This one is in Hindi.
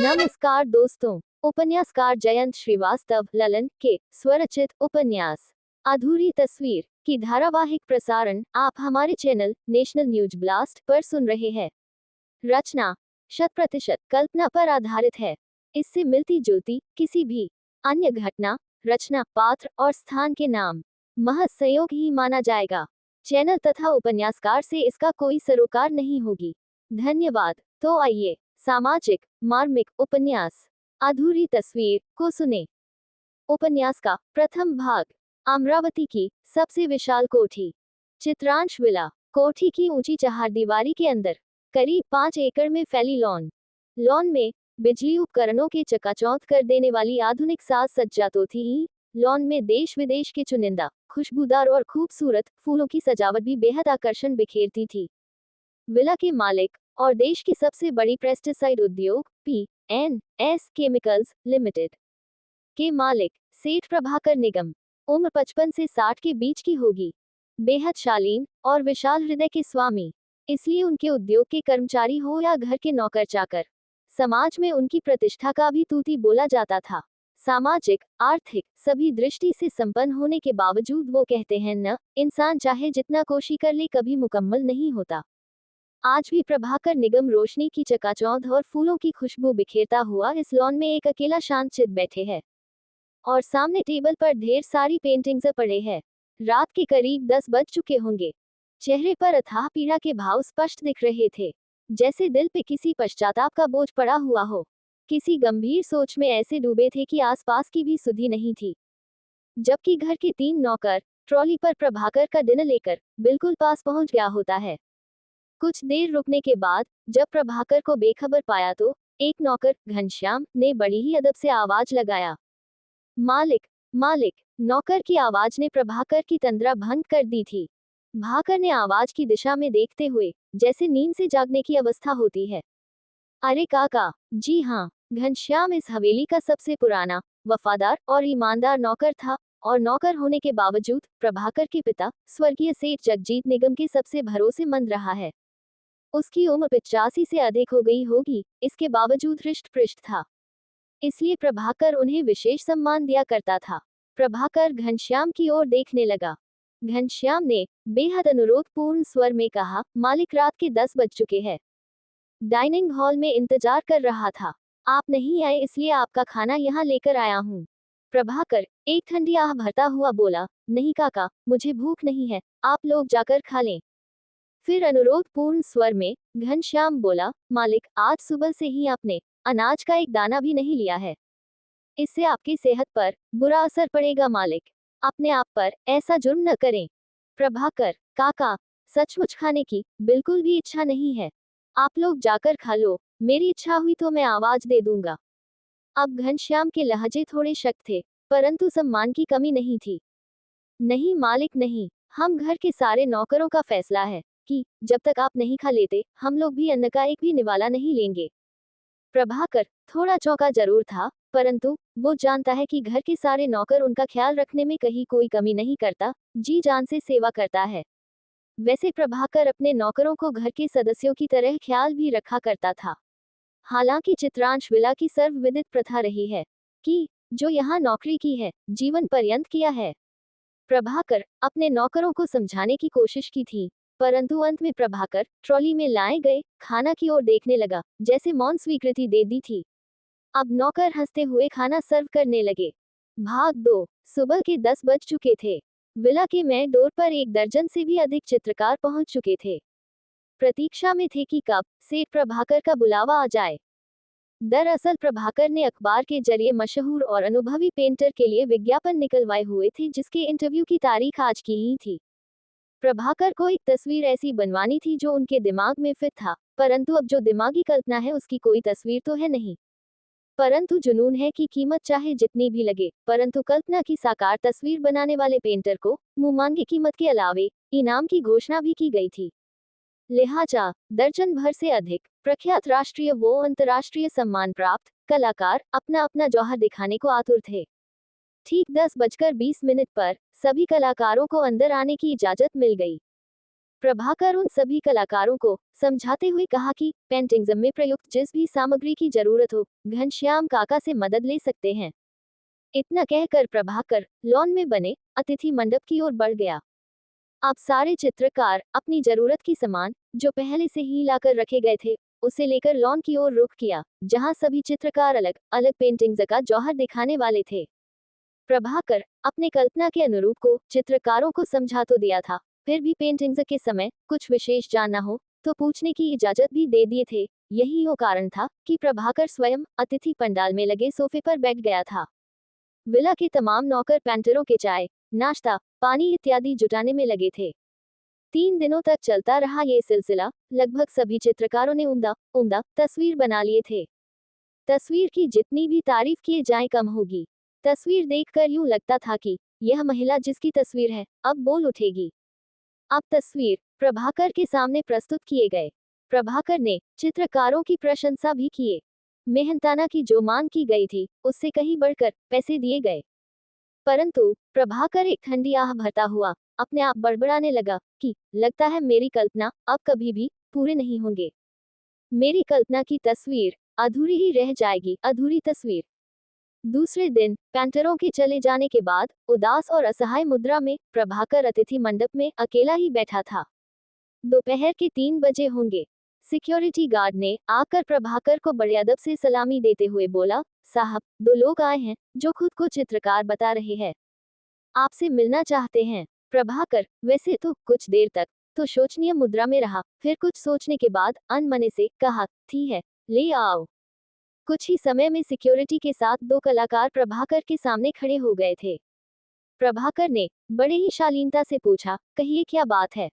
नमस्कार दोस्तों। उपन्यासकार जयंत श्रीवास्तव ललन के स्वरचित उपन्यास अधूरी तस्वीर की धारावाहिक प्रसारण आप हमारे चैनल नेशनल न्यूज ब्लास्ट पर सुन रहे हैं। रचना 100% कल्पना पर आधारित है। इससे मिलती जुलती किसी भी अन्य घटना, रचना, पात्र और स्थान के नाम महज संयोग ही माना जाएगा। चैनल तथा उपन्यासकार से इसका कोई सरोकार नहीं होगी। धन्यवाद। तो आइए सामाजिक मार्मिक उपन्यास अधूरी तस्वीर को सुने। उपन्यास का प्रथम भाग। अमरावती की सबसे विशाल कोठी। चित्रांश विला। कोठी की ऊंची चहारदीवारी के अंदर करीब 5 एकड़ में फैली लॉन में बिजली उपकरणों के चकाचौंध कर देने वाली आधुनिक साज सज्जा तो थी ही, लॉन में देश विदेश के चुनिंदा खुशबूदार और खूबसूरत फूलों की सजावट भी बेहद आकर्षण बिखेरती थी। विला के मालिक और देश की सबसे बड़ी पेस्टिसाइड उद्योग P&S केमिकल्स लिमिटेड के मालिक सेठ प्रभाकर निगम उम्र 55 से 60 के बीच की होगी। बेहद शालीन और विशाल हृदय के स्वामी, इसलिए उनके उद्योग के कर्मचारी हो या घर के नौकर चाकर, समाज में उनकी प्रतिष्ठा का भी तूती बोला जाता था। सामाजिक आर्थिक सभी दृष्टि से संपन्न होने के बावजूद वो कहते हैं न, इंसान चाहे जितना कोशिश कर ले कभी मुकम्मल नहीं होता। आज भी प्रभाकर निगम रोशनी की चकाचौंध और फूलों की खुशबू बिखेरता हुआ इस लॉन में एक अकेला शांत चित बैठे हैं और सामने टेबल पर ढेर सारी पेंटिंग्स पड़े हैं। रात के करीब 10 बज चुके होंगे। चेहरे पर अथाह पीड़ा के भाव स्पष्ट दिख रहे थे, जैसे दिल पे किसी पश्चाताप का बोझ पड़ा हुआ हो। किसी गंभीर सोच में ऐसे डूबे थे कि आसपास की भी सुधि नहीं थी। जबकि घर के 3 नौकर ट्रॉली पर प्रभाकर का डिनर लेकर बिल्कुल पास पहुंच गया होता है। कुछ देर रुकने के बाद जब प्रभाकर को बेखबर पाया तो एक नौकर घनश्याम ने बड़ी ही अदब से आवाज लगाया, मालिक मालिक। नौकर की आवाज ने प्रभाकर की तंद्रा भंग कर दी थी। भाकर ने आवाज की दिशा में देखते हुए जैसे नींद से जागने की अवस्था होती है। अरे काका। जी हाँ। घनश्याम इस हवेली का सबसे पुराना, वफादार और ईमानदार नौकर था और नौकर होने के बावजूद प्रभाकर के पिता स्वर्गीय सेठ जगजीत निगम के सबसे भरोसेमंद रहा है। उसकी उम्र 85 से अधिक हो गई होगी, इसके बावजूद हृष्ट पृष्ट था, इसलिए प्रभाकर उन्हें विशेष सम्मान दिया करता था। प्रभाकर घनश्याम की ओर देखने लगा। घनश्याम ने बेहद अनुरोधपूर्ण स्वर में कहा, मालिक रात के 10 बज चुके हैं। डाइनिंग हॉल में इंतजार कर रहा था, आप नहीं आए इसलिए आपका खाना यहाँ लेकर आया हूँ। प्रभाकर एक ठंडी आह भरता हुआ बोला, नहीं काका, मुझे भूख नहीं है, आप लोग जाकर खा लें। फिर अनुरोधपूर्ण स्वर में घनश्याम बोला, मालिक आज सुबह से ही आपने अनाज का एक दाना भी नहीं लिया है। इससे आपकी सेहत पर बुरा असर पड़ेगा मालिक, अपने आप पर ऐसा जुर्म न करें। प्रभाकर, काका, सचमुच खाने की बिल्कुल भी इच्छा नहीं है, आप लोग जाकर खा लो, मेरी इच्छा हुई तो मैं आवाज दे दूंगा। अब घनश्याम के लहजे थोड़े शक थे, परंतु सम्मान की कमी नहीं थी। नहीं मालिक नहीं, हम घर के सारे नौकरों का फैसला है कि जब तक आप नहीं खा लेते हम लोग भी अन्न का एक भी निवाला नहीं लेंगे। प्रभाकर थोड़ा चौंका जरूर था, परंतु वो जानता है कि घर के सारे नौकर उनका ख्याल रखने में कहीं कोई कमी नहीं करता, जी जान से सेवा करता है। वैसे प्रभाकर अपने नौकरों को घर के सदस्यों की तरह ख्याल भी रखा करता था। हालांकि चित्रांश विला की सर्वविदित प्रथा रही है कि जो यहाँ नौकरी की है जीवन पर्यंत किया है। प्रभाकर अपने नौकरों को समझाने की कोशिश की थी, परंतु अंत में प्रभाकर ट्रॉली में लाए गए खाना की ओर देखने लगा, जैसे मौन स्वीकृति दे दी थी। अब नौकर हंसते हुए खाना सर्व करने लगे। भाग 2। सुबह के 10 बज चुके थे। विला के मेन डोर पर 1 दर्जन से भी अधिक चित्रकार पहुंच चुके थे। प्रतीक्षा में थे कि कब सेठ प्रभाकर का बुलावा आ जाए। दरअसल प्रभाकर ने अखबार के जरिए मशहूर और अनुभवी पेंटर के लिए विज्ञापन निकलवाए हुए थे, जिसके इंटरव्यू की तारीख आज की ही थी। प्रभाकर को एक तस्वीर ऐसी बनवानी थी जो उनके दिमाग में फिट था, परंतु अब जो दिमागी कल्पना है उसकी कोई तस्वीर तो है नहीं। परंतु जुनून है कि कीमत चाहे जितनी भी लगे, परंतु कल्पना की साकार तस्वीर बनाने वाले पेंटर को मुंह मांगी कीमत के अलावे इनाम की घोषणा भी की गई थी। लिहाजा दर्जन भर से अधिक प्रख्यात राष्ट्रीय व अंतर्राष्ट्रीय सम्मान प्राप्त कलाकार अपना अपना जौहर दिखाने को आतुर थे। ठीक 10:20 पर सभी कलाकारों को अंदर आने की इजाजत मिल गई। प्रभाकर उन सभी कलाकारों को समझाते हुए कहा कि पेंटिंग्स में प्रयुक्त जिस भी सामग्री की जरूरत हो, घनश्याम काका से मदद ले सकते हैं। इतना कहकर प्रभाकर लॉन में बने अतिथि मंडप की ओर बढ़ गया। अब सारे चित्रकार अपनी जरूरत की सामान जो पहले से ही लाकर रखे गए थे, उसे लेकर लॉन की ओर रुख किया, जहां सभी चित्रकार अलग अलग पेंटिंग्स का जौहर दिखाने वाले थे। प्रभाकर अपने कल्पना के अनुरूप को चित्रकारों को समझा तो दिया था, फिर भी पेंटिंग्स के समय कुछ विशेष जानना हो तो पूछने की इजाजत भी दे दिए थे। यही वो कारण था कि प्रभाकर स्वयं अतिथि पंडाल में लगे सोफे पर बैठ गया था। विला के तमाम नौकर पेंटरों के चाय, नाश्ता, पानी इत्यादि जुटाने में लगे थे। 3 दिनों तक चलता रहा ये सिलसिला। लगभग सभी चित्रकारों ने उम्दा उम्दा तस्वीर बना लिए थे। तस्वीर की जितनी भी तारीफ किए जाए कम होगी। तस्वीर देखकर यूं लगता था कि यह महिला जिसकी तस्वीर है अब बोल उठेगी। अब तस्वीर प्रभाकर के सामने प्रस्तुत किए गए। प्रभाकर ने चित्रकारों की प्रशंसा भी किए। मेहनताना की जो मांग की गई थी उससे कहीं बढ़कर पैसे दिए गए। परंतु प्रभाकर एक ठंडी आह भरता हुआ अपने आप बड़बड़ाने लगा कि लगता है मेरी कल्पना अब कभी भी पूरे नहीं होंगे। मेरी कल्पना की तस्वीर अधूरी ही रह जाएगी, अधूरी तस्वीर। दूसरे दिन पेंटरों के चले जाने के बाद उदास और असहाय मुद्रा में प्रभाकर अतिथि मंडप में अकेला ही बैठा था। दोपहर के 3 बजे होंगे। सिक्योरिटी गार्ड ने आकर प्रभाकर को बड़े अदब से सलामी देते हुए बोला, साहब, 2 लोग आए हैं जो खुद को चित्रकार बता रहे हैं, आपसे मिलना चाहते हैं। प्रभाकर वैसे तो कुछ देर तक तो शोचनीय मुद्रा में रहा, फिर कुछ सोचने के बाद अनमने से कहा, ठीक है, ले आओ। कुछ ही समय में सिक्योरिटी के साथ 2 कलाकार प्रभाकर के सामने खड़े हो गए थे। प्रभाकर ने बड़े ही शालीनता से पूछा, कहिए क्या बात है।